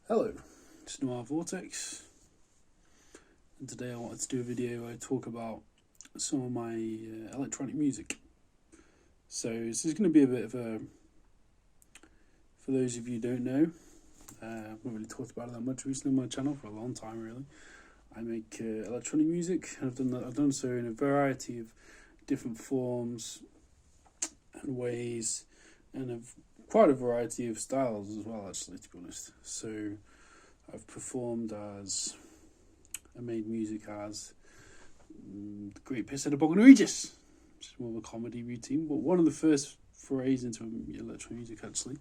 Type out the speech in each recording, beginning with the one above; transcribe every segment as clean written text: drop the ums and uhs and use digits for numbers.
Hello, it's Noir Vortex, and today I wanted to do a video where I talk about some of my electronic music. So this is going to be a bit of a, for those of you who don't know, I haven't really talked about it that much recently on my channel for a long time really. I make electronic music, and I've done so in a variety of different forms and ways, and quite a variety of styles as well, actually, to be honest. So I've performed as, I made music as the Great Pisshead of Bogner, Regis, which is more of a comedy routine, but one of the first forays into electronic music, actually.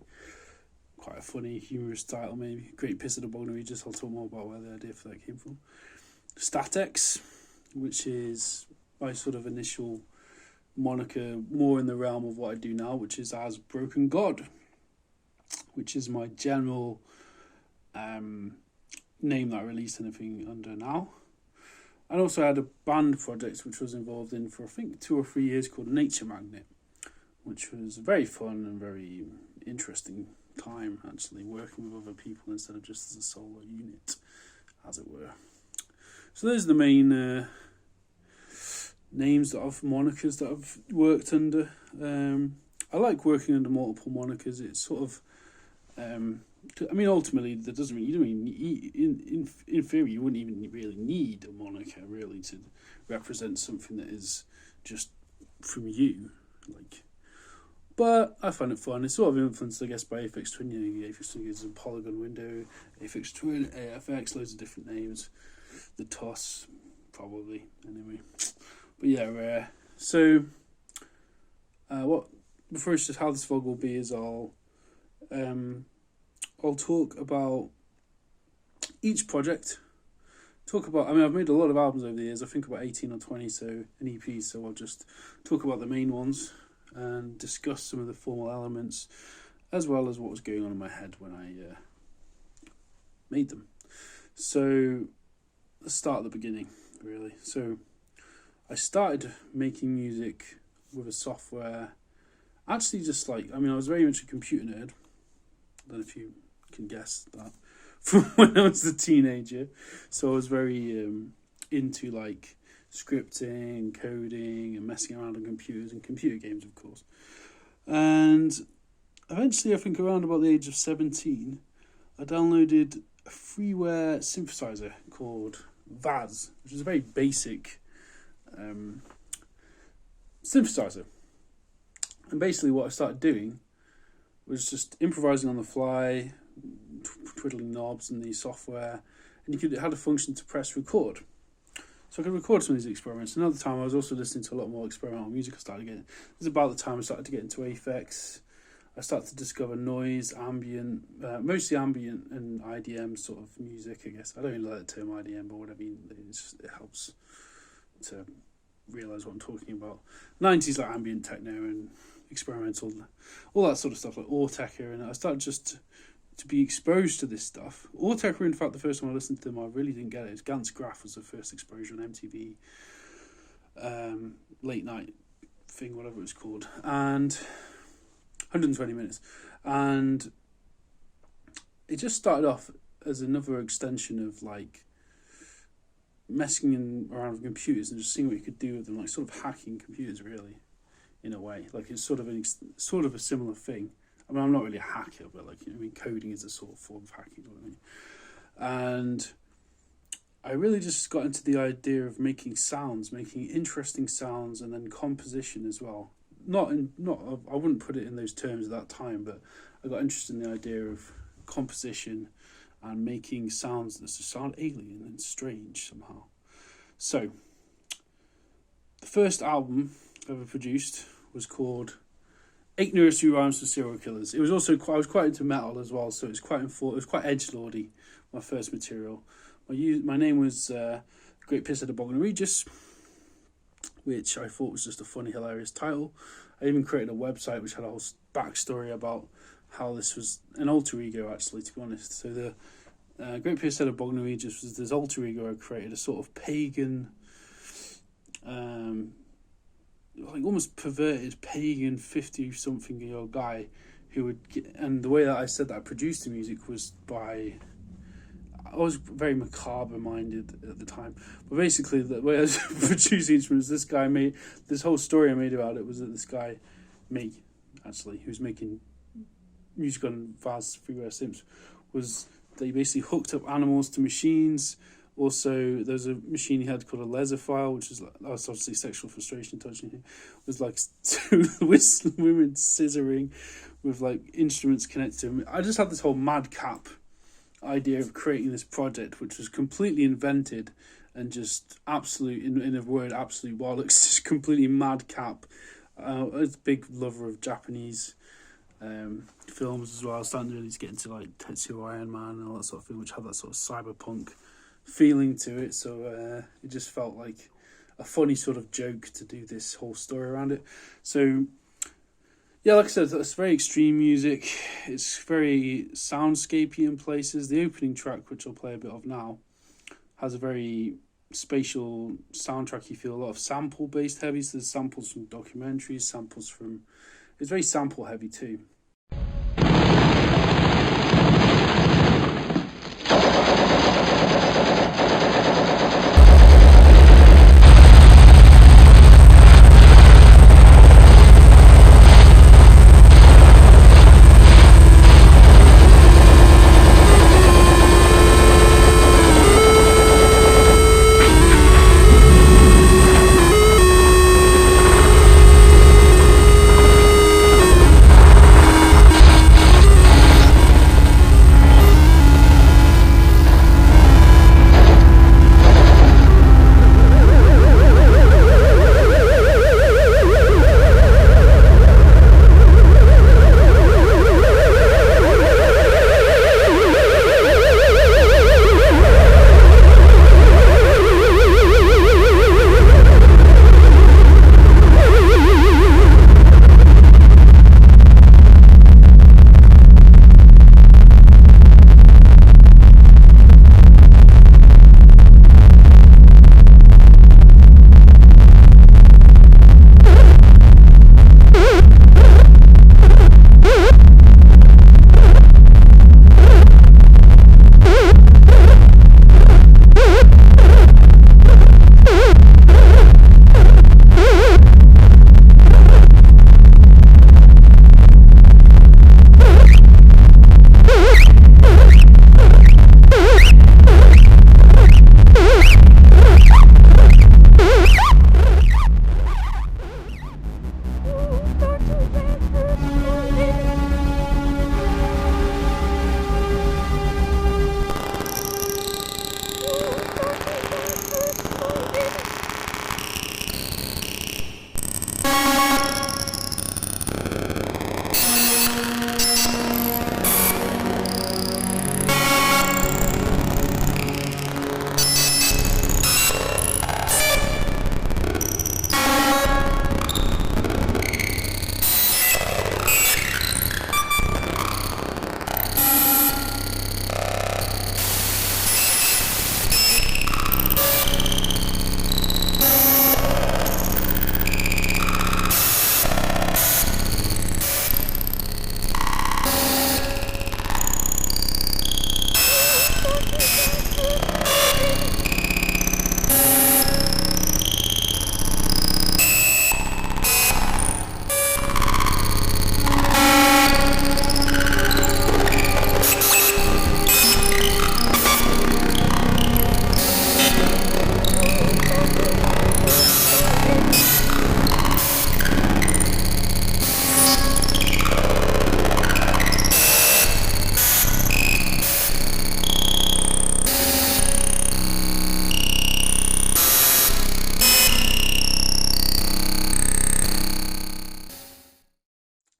Quite a funny, humorous title, maybe. Great Pisshead of Bogner, Regis. I'll talk more about where the idea for that came from. Statex, which is my sort of initial moniker, more in the realm of what I do now, which is as BrokenGod, which is my general name that I released anything under now. And also I had a band project which was involved in for I think 2 or 3 years called NatureMagnet, which was very fun and very interesting time, actually, working with other people instead of just as a solo unit, as it were. So those are the main names that I've, monikers that I've worked under. I like working under multiple monikers. It's sort of, I mean, ultimately, that doesn't mean, you don't mean, in theory, you wouldn't even really need a moniker, really, to represent something that is just from you, like. But I find it fun. It's sort of influenced, I guess, by Aphex Twin. You know, Aphex Twin is a polygon window, Aphex Twin, AFX, loads of different names. The TOS, probably, anyway. But yeah, so before it's just how this vlog will be is I'll talk about each project. I mean, I've made a lot of albums over the years. I think about 18 or 20, so an EP. So I'll just talk about the main ones and discuss some of the formal elements, as well as what was going on in my head when I made them. So let's start at the beginning, really. So I started making music with a software, actually just like, I mean, I was very much a computer nerd. I don't know if you can guess that, from when I was a teenager. So I was very into like scripting, coding, and messing around on computers and computer games, of course. And eventually, I think around about the age of 17, I downloaded a freeware synthesizer called Vaz, which is a very basic synthesizer. And basically what I started doing was just improvising on the fly, twiddling knobs in the software, and it had a function to press record. So I could record some of these experiments. Another time I was also listening to a lot more experimental music. This is about the time I started to get into Aphex. I started to discover noise, ambient, mostly ambient and IDM sort of music, I guess. I don't really like the term IDM, but whatever, it helps to realise what I'm talking about. 90s, like ambient techno and experimental, all that sort of stuff, like Autechre, and I started just to be exposed to this stuff. Autechre, in fact, the first time I listened to them, I really didn't get it. Gans Graph was the first exposure on MTV, late night thing, whatever it was called, and 120 minutes, and it just started off as another extension of like messing around with computers and just seeing what you could do with them, like sort of hacking computers, really, in a way. Like it's sort of a similar thing. I mean, I'm not really a hacker, but like, you know, I mean, coding is a sort of form of hacking, you know what I mean? And I really just got into the idea of making sounds, making interesting sounds, and then composition as well. I wouldn't put it in those terms at that time, but I got interested in the idea of composition and making sounds that just sound alien and strange somehow. So the first album I ever produced was called 8 Nursery Rhymes for Serial Killers. It was also I was quite into metal as well, so it was quite edgelordy, my first material. My name was Great Pisshead of Bogner Regis, which I thought was just a funny, hilarious title. I even created a website which had a whole backstory about how this was an alter ego, actually, to be honest. So the Great Pisshead of Bogner Regis was this alter ego I created, a sort of pagan, like almost perverted pagan 50-something-year-old guy who would get, and the way that I said that I produced the music was by I was very macabre minded at the time, but basically the way I was producing instruments, this whole story I made about it was that this guy, me, actually, who was making music on vast freeware synths, was they basically hooked up animals to machines. Also, there's a machine he had called a Lesophile, which is that was obviously sexual frustration touching him. It was like two women scissoring with like instruments connected to him. I just had this whole madcap idea of creating this project, which was completely invented and just absolute, in a word, absolute bollocks, just completely madcap. I was a big lover of Japanese films as well. I was starting to really get into like Tetsuo Iron Man and all that sort of thing, which had that sort of cyberpunk feeling to it. So it just felt like a funny sort of joke to do this whole story around it. So yeah, like I said, it's very extreme music. It's very soundscapey in places. The opening track, which I'll play a bit of now, has a very spatial soundtracky feel. A lot of sample based heavy. So there's samples from documentaries, samples from. It's very sample heavy too.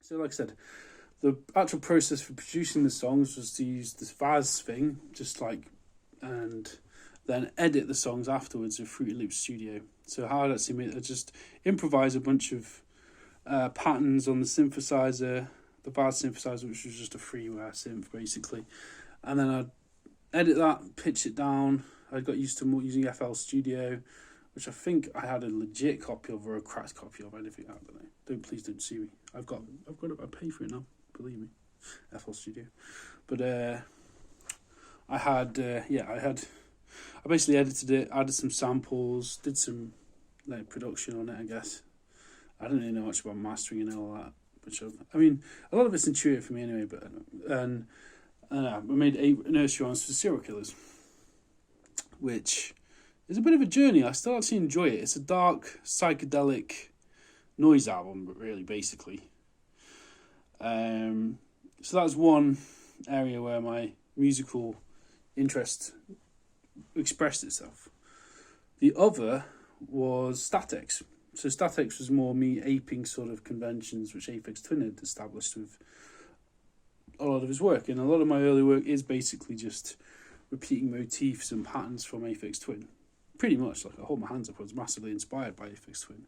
So like I said, the actual process for producing the songs was to use this Vaz thing, and then edit the songs afterwards with Fruity Loops Studio. So how I'd actually made it, I'd just improvise a bunch of patterns on the synthesizer, the Vaz synthesizer, which was just a freeware synth basically, and then I'd edit that, pitch it down. I got used to more using FL Studio, which I think I had a legit copy of or a cracked copy of. I don't know. Please don't sue me. I've got it. I pay for it now. Believe me, FL Studio. But I had I basically edited it, added some samples, did some like production on it, I guess. I don't really know much about mastering and all that, I mean, a lot of it's intuitive for me anyway. But I made 8 nursery rhymes for serial killers, which is a bit of a journey. I still actually enjoy it. It's a dark psychedelic noise album, really, basically. So that's one area where my musical interest expressed itself. The other was Statex. So Statex was more me aping sort of conventions which Aphex Twin had established with a lot of his work. And a lot of my early work is basically just repeating motifs and patterns from Aphex Twin. Pretty much, like, I hold my hands up, I was massively inspired by Aphex Twin.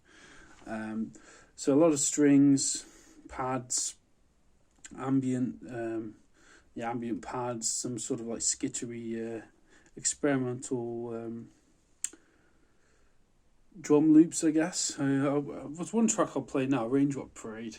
So a lot of strings, pads, ambient pads, some sort of like skittery experimental drum loops, I guess. There's one track I'll play now, Raindrop Parade.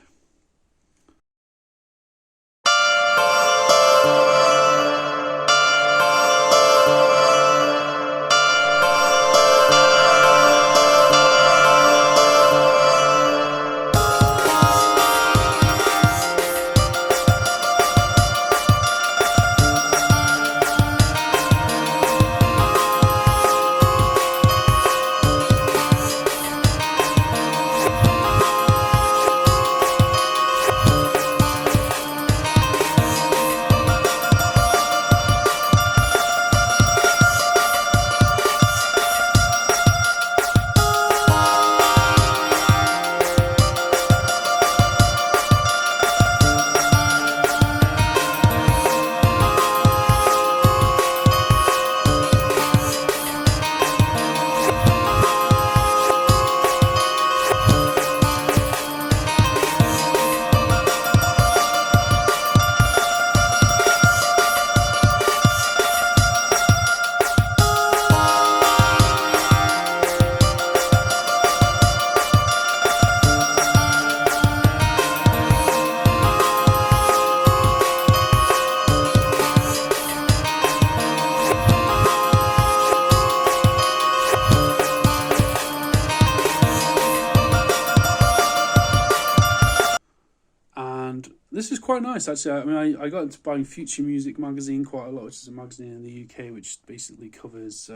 This is quite nice, actually. I mean, I got into buying Future Music magazine quite a lot, which is a magazine in the UK which basically covers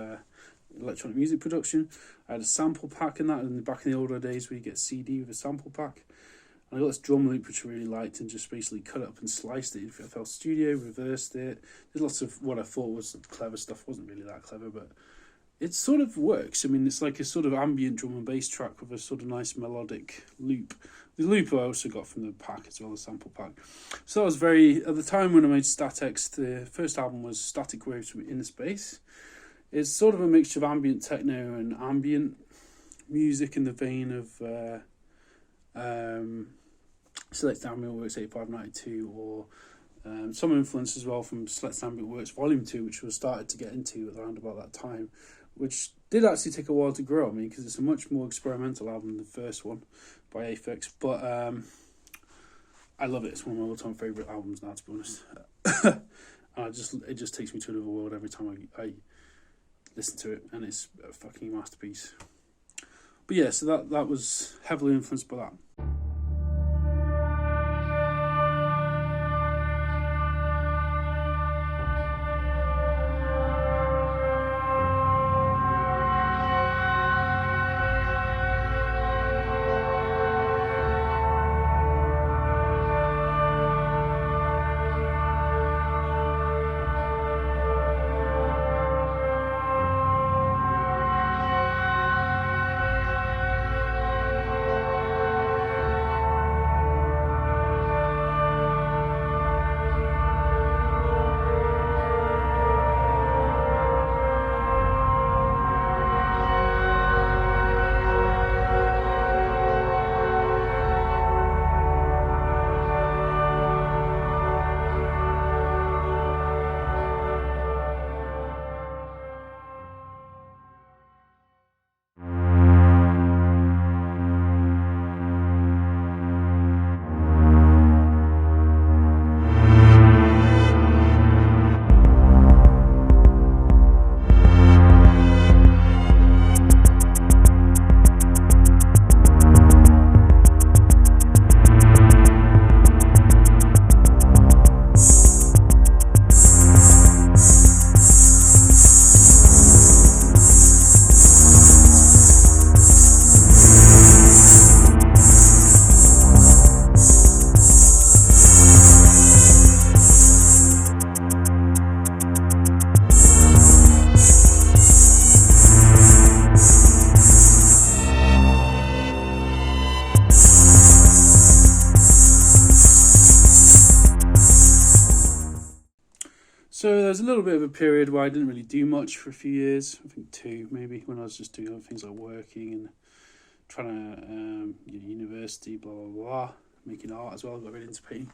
electronic music production. I had a sample pack in that, and back in the older days where you get a CD with a sample pack. And I got this drum loop which I really liked, and just basically cut it up and sliced it in FL Studio, reversed it. There's lots of what I thought was clever stuff. Wasn't really that clever, but it sort of works. I mean, it's like a sort of ambient drum and bass track with a sort of nice melodic loop. The loop I also got from the pack as well, the sample pack. So that was at the time when I made Statex, the first album was Static Waves from Inner Space. It's sort of a mixture of ambient techno and ambient music in the vein of Select Ambient Works 8592, or some influence as well from Select Ambient Works Volume 2, which was started to get into around about that time, which did actually take a while to grow on me because it's a much more experimental album than the first one by Aphex, but I love it. It's one of my all-time favourite albums now, to be honest. And it just takes me to another world every time I listen to it, and it's a fucking masterpiece. But yeah, so that was heavily influenced by that. a little bit of a period where I didn't really do much for a few years. I think 2 maybe, when I was just doing other things like working and trying to university, blah blah blah, making art as well. I got really into painting.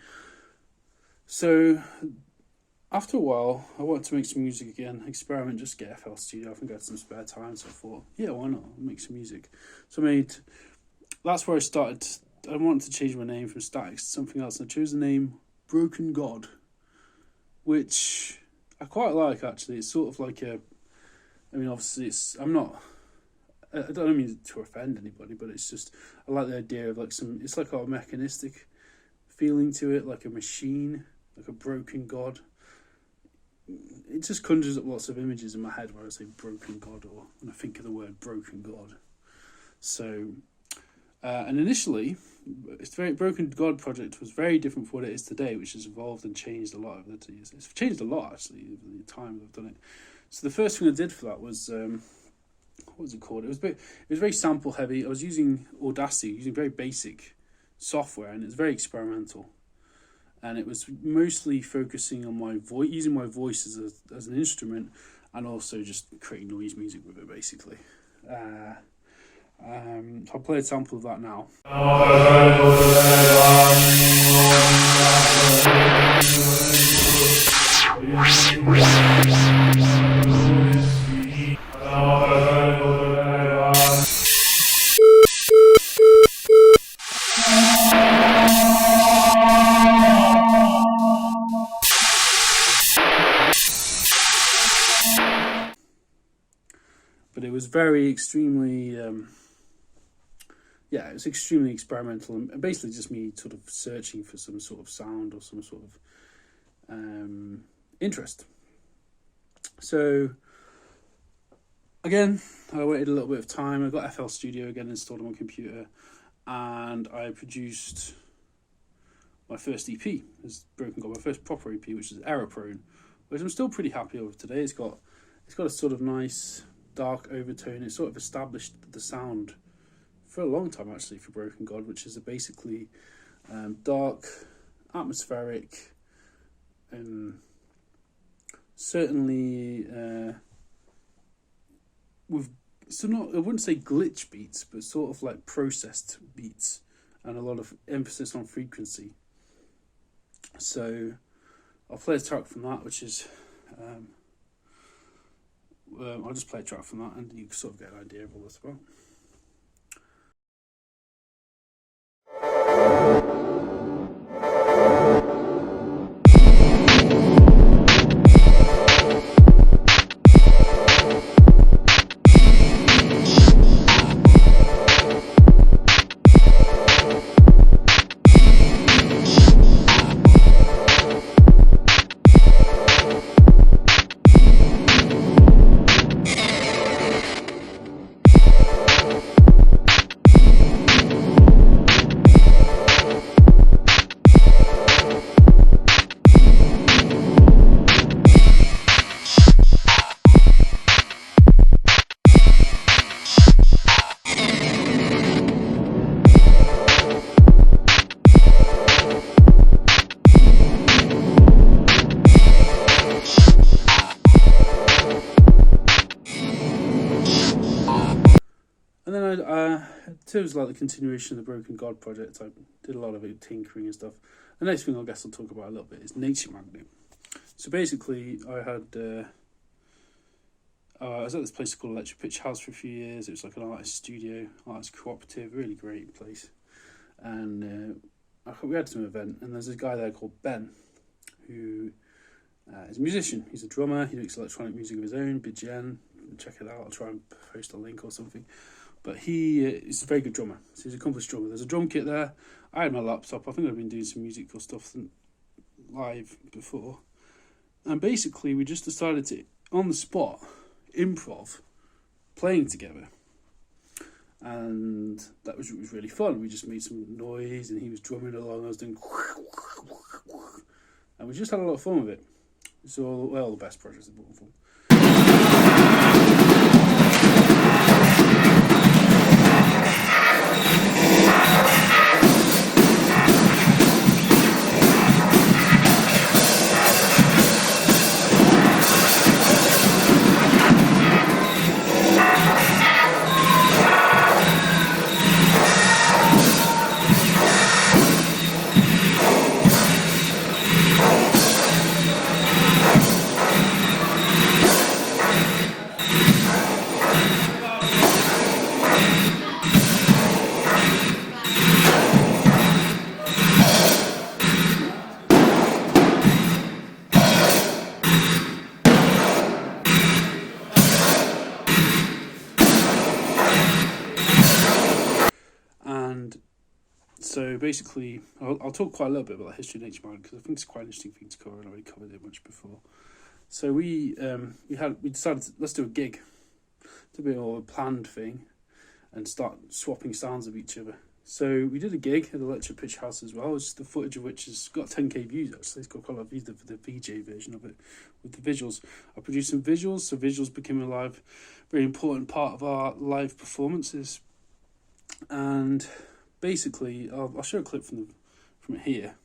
So after a while, I wanted to make some music again, experiment, just get FL Studio. I think I had some spare time, so I thought, yeah, why not? I'll make some music. So that's where I started. I wanted to change my name from Statics to something else, and I chose the name BrokenGod, which I quite like, actually. It's sort of like obviously I don't mean to offend anybody, but it's just, I like the idea of it's like a mechanistic feeling to it, like a machine, like a broken god. It just conjures up lots of images in my head where I say broken god, or when I think of the word broken god. So, and initially, it's very BrokenGod project was very different from what it is today, which has evolved and changed a lot over the years. It's changed a lot, actually, over the time I've done it. So the first thing I did for that was, what was it called? It was very sample heavy. I was using Audacity, using very basic software, and it's very experimental. And it was mostly focusing on my voice, using my voice as an instrument, and also just creating noise music with it, basically. I'll play a sample of that now. But it was very extremely, it was extremely experimental, and basically just me sort of searching for some sort of sound or some sort of interest. So again, I waited a little bit of time. I got FL Studio again installed on my computer, and I produced my first EP. It's BrokenGod, my first proper EP, which is Error Prone, which I'm still pretty happy with today. It's got a sort of nice dark overtone. It sort of established the sound for a long time, actually, for BrokenGod, which is basically dark, atmospheric, certainly with I wouldn't say glitch beats, but sort of like processed beats, and a lot of emphasis on frequency. So I'll play a track from that, which is I'll just play a track from that, and you can sort of get an idea of what it's about. And then in terms of like the continuation of the BrokenGod project, I did a lot of it, tinkering and stuff. The next thing I guess I'll talk about a little bit is NatureMagnet. So basically, I was at this place called Electroacoustic House for a few years. It was like an artist studio, artist cooperative, really great place. And we had some event, and there's this guy there called Ben, who is a musician. He's a drummer. He makes electronic music of his own, Bijen. Check it out. I'll try and post a link or something. But he is a very good drummer. So he's an accomplished drummer. There's a drum kit there. I had my laptop. I think I've been doing some musical stuff live before. And basically, we just decided to, on the spot, improv, playing together. And it was really fun. We just made some noise, and he was drumming along. I was doing... And we just had a lot of fun with it. It's all the best projects I've been for. So basically, I'll talk quite a little bit about the history of NatureMagnet because I think it's quite an interesting thing to cover, and I already covered it much before. So we decided let's do a gig, to be more of a planned thing, and start swapping sounds of each other. So we did a gig at the Electric Pitch House as well. It's the footage of which has got 10k views actually. It's got quite a lot of views for the VJ version of it with the visuals. I produced some visuals, so visuals became a very important part of our live performances. And basically, I'll show a clip from it here.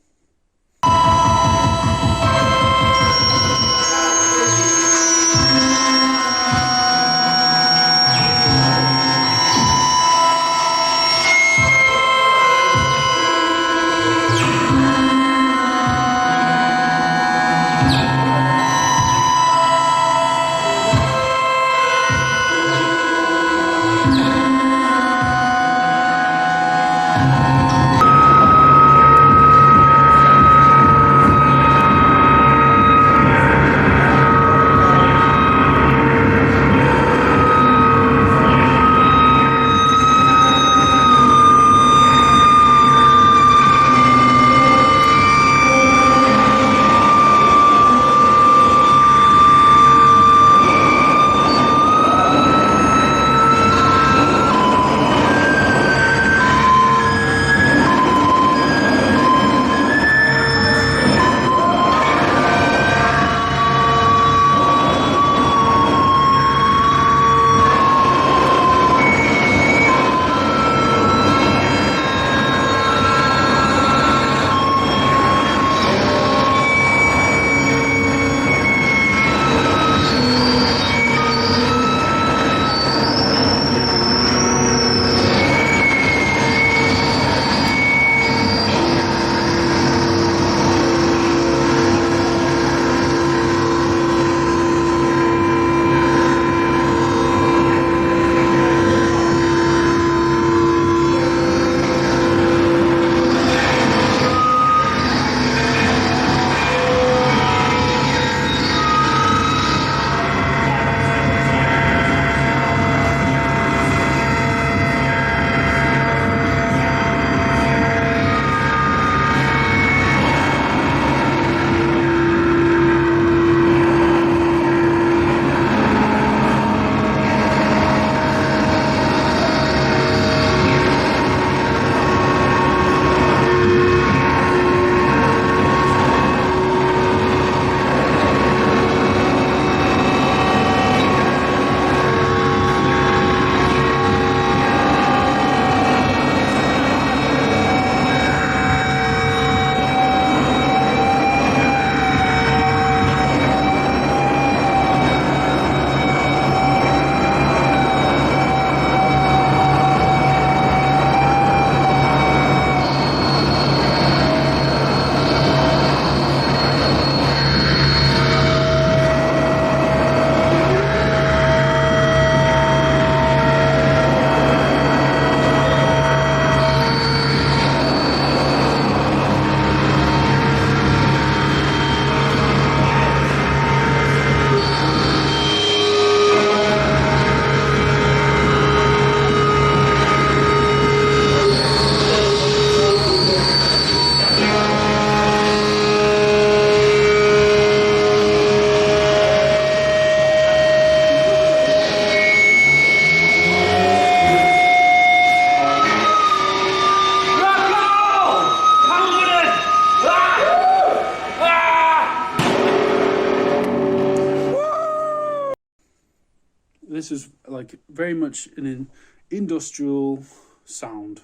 This is like very much an industrial sound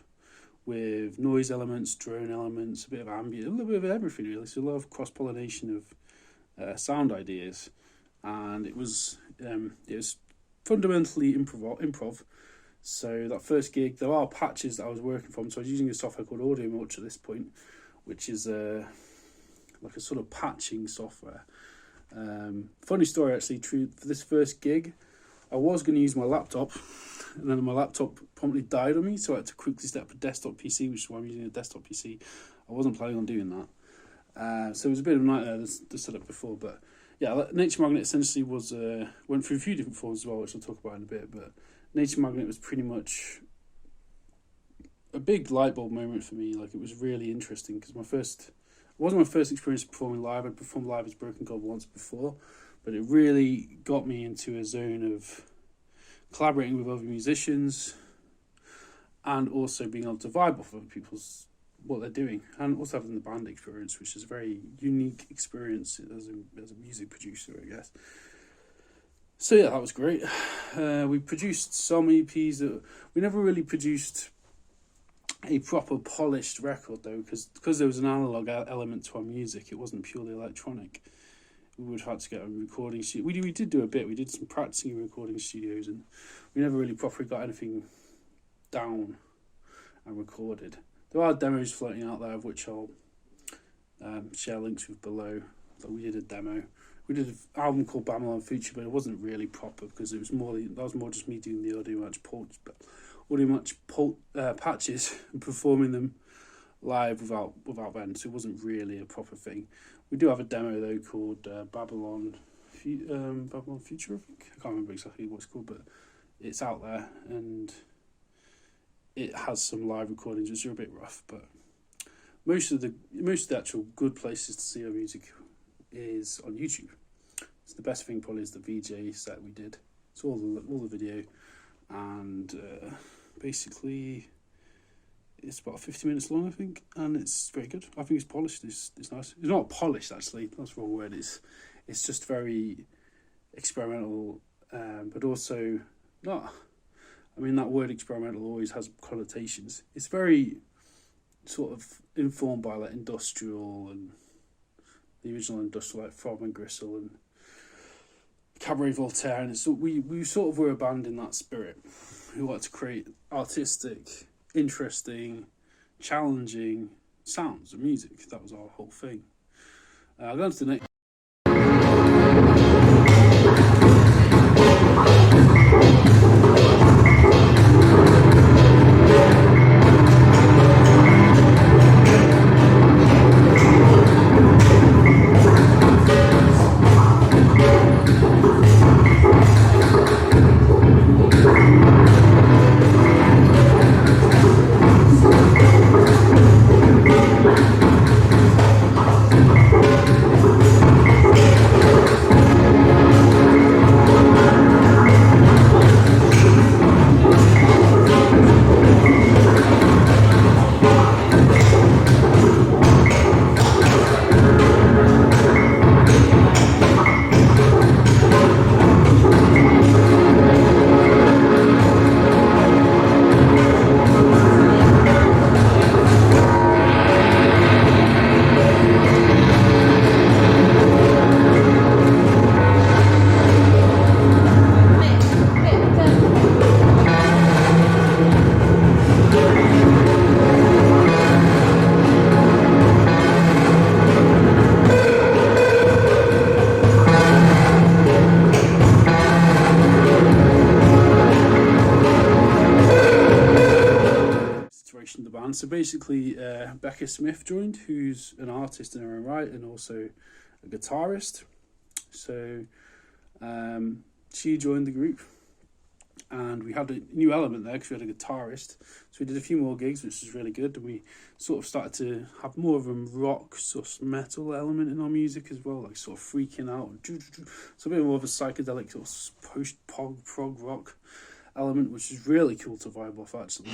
with noise elements, drone elements, a bit of ambient, a little bit of everything really. So a lot of cross-pollination of sound ideas, and it was fundamentally improv. So that first gig, there are patches that I was working from. So I was using a software called Audio Mulch at this point, which is like a sort of patching software. Funny story actually, true, for this first gig, I was going to use my laptop, and then my laptop promptly died on me, so I had to quickly set up a desktop PC, which is why I'm using a desktop PC. I wasn't planning on doing that. So it was a bit of a nightmare to set up before, but yeah, NatureMagnet essentially was went through a few different forms as well, which I'll talk about in a bit, but NatureMagnet was pretty much a big light bulb moment for me. Like, it was really interesting because it wasn't my first experience performing live. I'd performed live as BrokenGod once before, but it really got me into a zone of collaborating with other musicians and also being able to vibe off other people's what they're doing, and also having the band experience, which is a very unique experience as a music producer, I guess. So yeah, that was great. We produced some EPs that we never really produced a proper polished record though, because there was an analog element to our music. It wasn't purely electronic. We would have had to get a recording studio. We did do a bit. We did some practicing in recording studios, and we never really properly got anything down and recorded. There are demos floating out there, of which I'll share links with below. So we did a demo. We did an album called Babylon Future, but it wasn't really proper because that was more just me doing the audio match patches and performing them live without them. So it wasn't really a proper thing. We do have a demo though called Babylon Future, I think. I can't remember exactly what it's called, but it's out there and it has some live recordings which are a bit rough, but most of the actual good places to see our music is on YouTube. So the best thing probably is the VJ set we did. It's all the video, and basically it's about 50 minutes long, I think, and it's very good. I think it's polished. It's nice. It's not polished actually. That's the wrong word. It's just very experimental, but also not. I mean, that word experimental always has connotations. It's very sort of informed by like industrial and the original industrial, like Frog and Gristle and Cabaret Voltaire, and it's, we sort of were a band in that spirit who like to create artistic, interesting, challenging sounds and music. That was our whole thing. I'll go on to the next. So basically, Becca Smith joined, who's an artist in her own right and also a guitarist. So she joined the group, and we had a new element there because we had a guitarist. So we did a few more gigs, which was really good, and we sort of started to have more of a rock sort of metal element in our music as well, like sort of freaking out. So a bit more of a psychedelic sort of post-prog rock element, which is really cool to vibe off actually.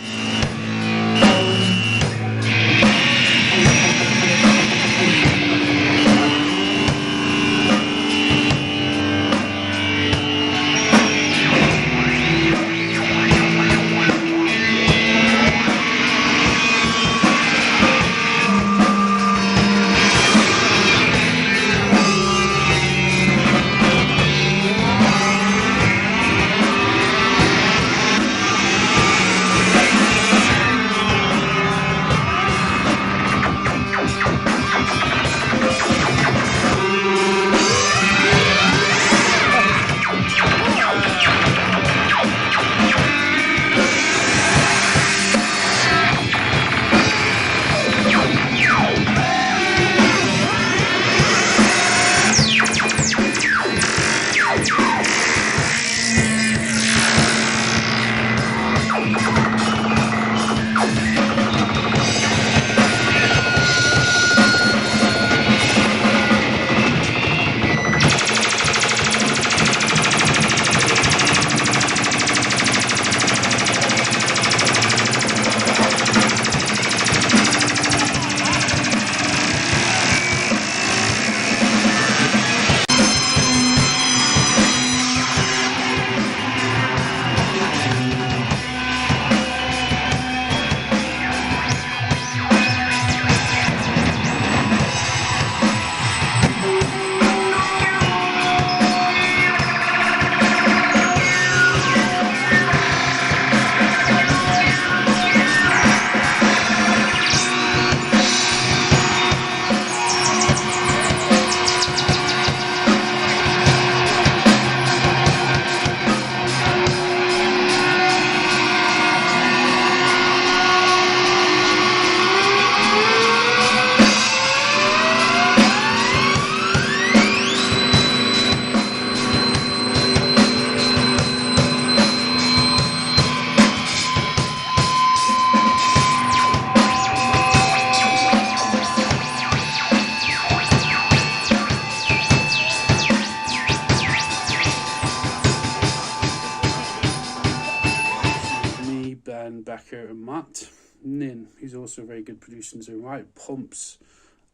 Rebecca and Matt Nin, who's also a very good producer in his own right, Pumps,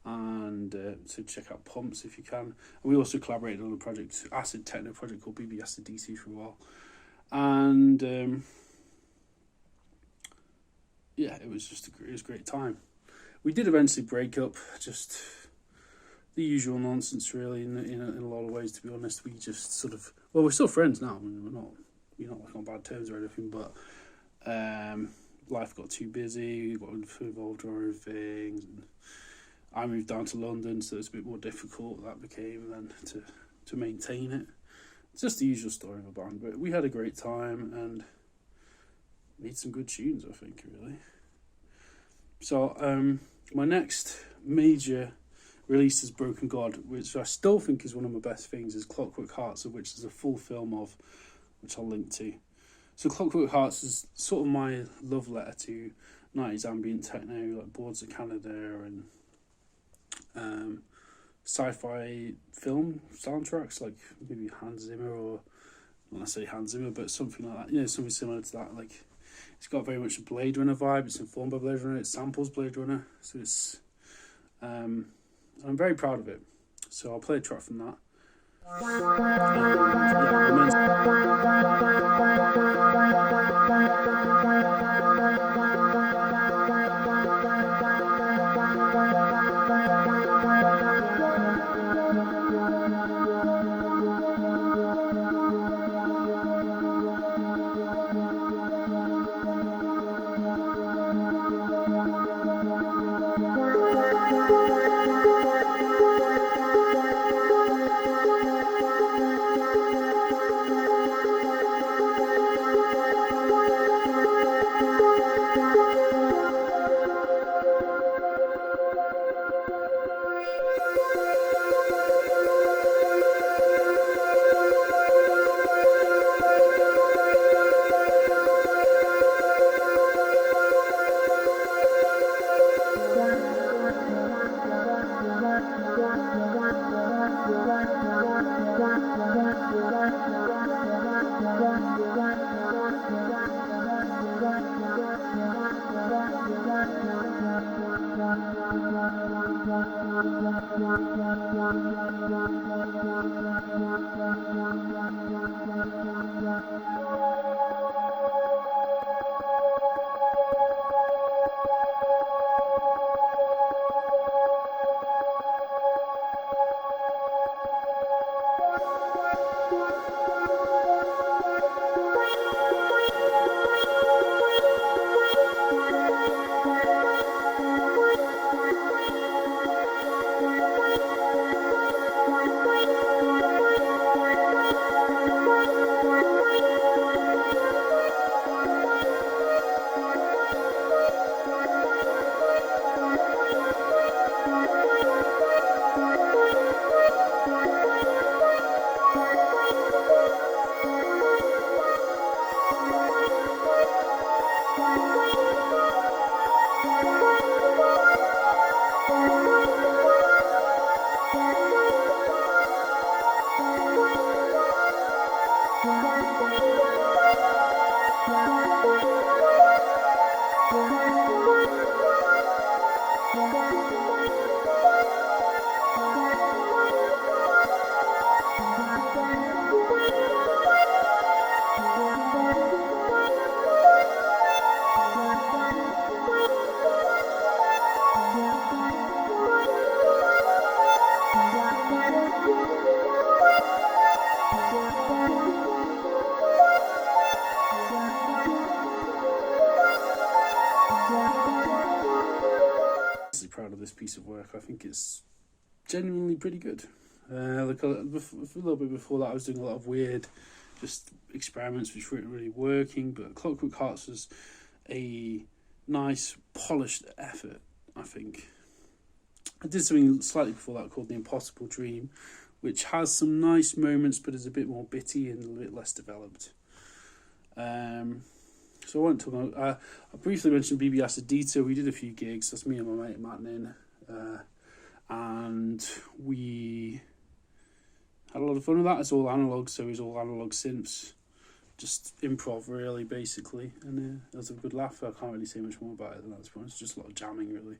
and so check out Pumps if you can. And we also collaborated on a project, Acid Techno project called BB Acid DC for a while, and yeah, it was a great time. We did eventually break up, just the usual nonsense really, in a lot of ways, to be honest. We just sort of, well, we're still friends now. I mean, we're not like on bad terms or anything, but life got too busy, we got involved in our own things, and I moved down to London, so it's a bit more difficult that became then to maintain it. It's just the usual story of a band, but we had a great time and made some good tunes, I think, really. So my next major release is BrokenGod, which I still think is one of my best things, is Clockwork Hearts, of which there's a full film of, which I'll link to. So Clockwork Hearts is sort of my love letter to 90s ambient techno, like Boards of Canada and sci-fi film soundtracks, like maybe Hans Zimmer, or not necessarily Hans Zimmer, but something like that. Something similar to that. Like, it's got very much a Blade Runner vibe. It's informed by Blade Runner. It samples Blade Runner, so it's I'm very proud of it. So I'll play a track from that. Proud of this piece of work. I think it's genuinely pretty good. Like a little bit before that, I was doing a lot of weird, just experiments which weren't really working. But Clockwork Hearts was a nice, polished effort. I think I did something slightly before that called The Impossible Dream, which has some nice moments, but is a bit more bitty and a little bit less developed. So I won't talk about. I briefly mentioned BB Acid Dita. We did a few gigs. That's me and my mate Matt Nin, and we had a lot of fun with that. It's all analog, so it's all analog synths. just improv really, basically, and it was a good laugh. I can't really say much more about it than that. It's just a lot of jamming, really.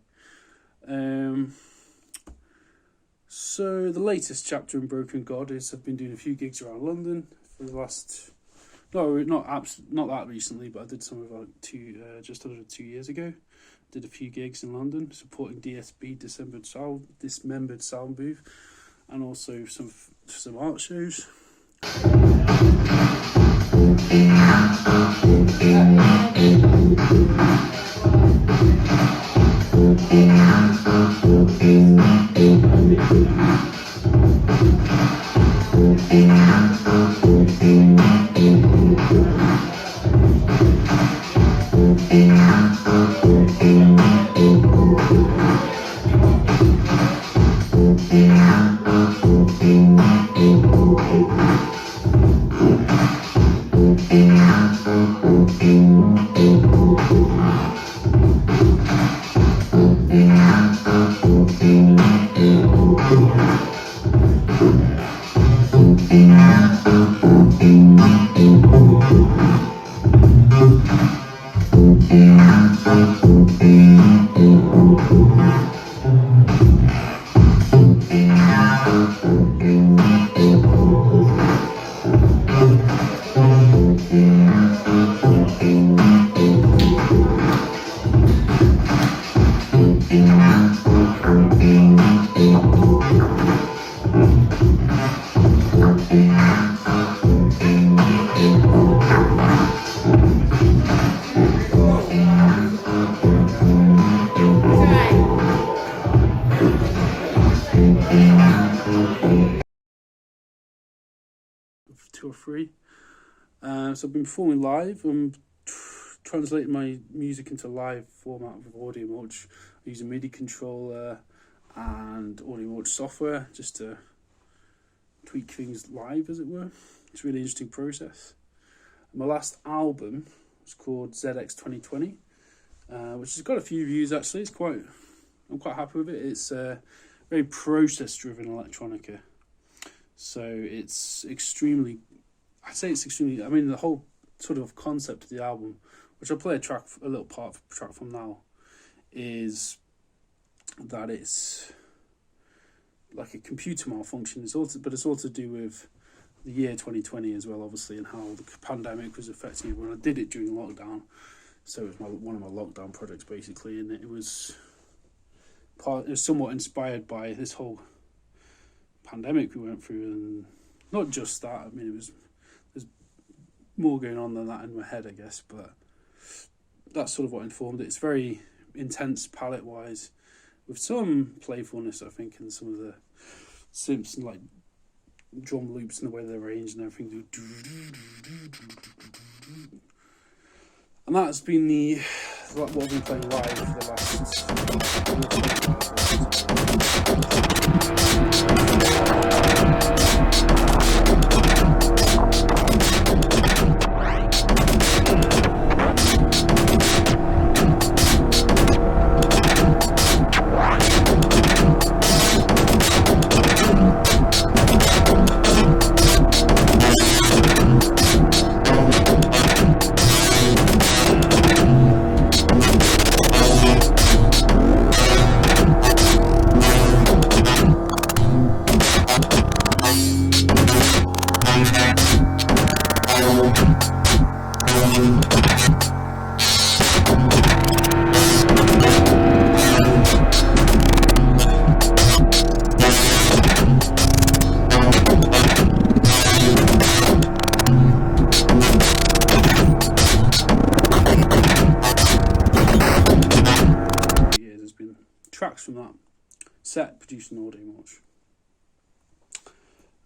So the latest chapter in BrokenGod is I've been doing a few gigs around London for the last, not that recently, but I did some of just under 2 years ago. Did a few gigs in London supporting DSB, Dismembered Sound Booth, and also some art shows. Two or three. So I've been performing live. I'm translating my music into live format with Audio Mulch. I use a MIDI controller and Audio Mulch software just to tweak things live, as it were. It's a really interesting process. My last album was called ZX 2020, which has got a few views actually. I'm quite happy with it. It's very process-driven electronica. So it's extremely, I mean, the whole sort of concept of the album, which I'll play a little track from now, is that it's like a computer malfunction. It's all to do with the year 2020 as well, obviously, and how the pandemic was affecting everyone. I did it during lockdown, so it was one of my lockdown projects, basically, and it was somewhat inspired by this whole pandemic we went through, and not just that. I mean, there's more going on than that in my head, I guess, but that's sort of what informed it. It's very intense palette wise, with some playfulness, I think, and some of the synths and like drum loops and the way they're arranged and everything. And that's been what I've been playing live for the last. Tracks from that set produced in Audio Mulch.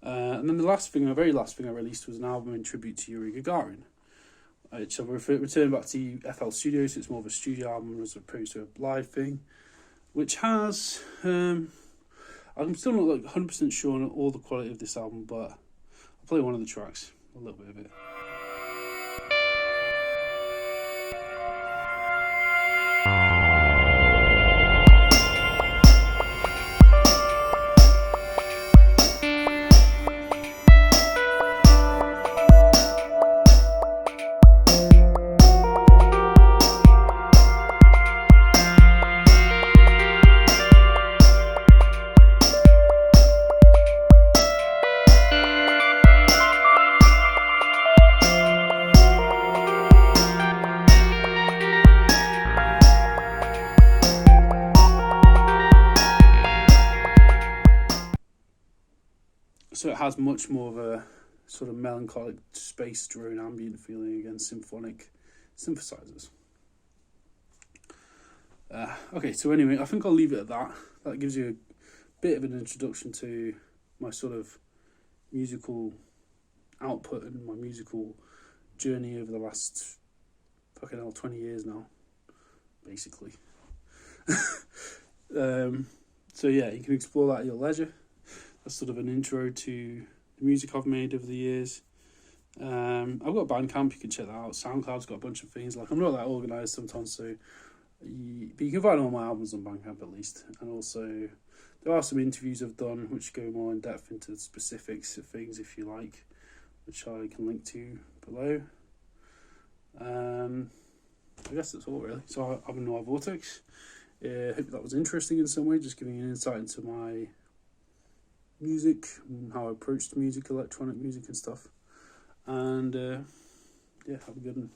And then the very last thing I released was an album in tribute to Yuri Gagarin, which I've returned back to FL Studios, so it's more of a studio album as opposed to a live thing, which has, I'm still not like 100% sure on all the quality of this album, but I'll play one of the tracks, a little bit of it. has much more of a sort of melancholic space drone ambient feeling against symphonic synthesizers. Okay, so anyway, I think I'll leave it at that. That gives you a bit of an introduction to my sort of musical output and my musical journey over the last 20 years now, basically. So yeah, you can explore that at your leisure. That's sort of an intro to the music I've made over the years. I've got Bandcamp, you can check that out. SoundCloud's got a bunch of things. Like, I'm not that organised sometimes, so but you can find all my albums on Bandcamp at least. And also, there are some interviews I've done which go more in depth into the specifics of things, if you like, which I can link to below. I guess that's all really. So I'm Noir Vortex. Hope that was interesting in some way, just giving you an insight into my music and how I approached music, electronic music and stuff. And yeah, have a good one.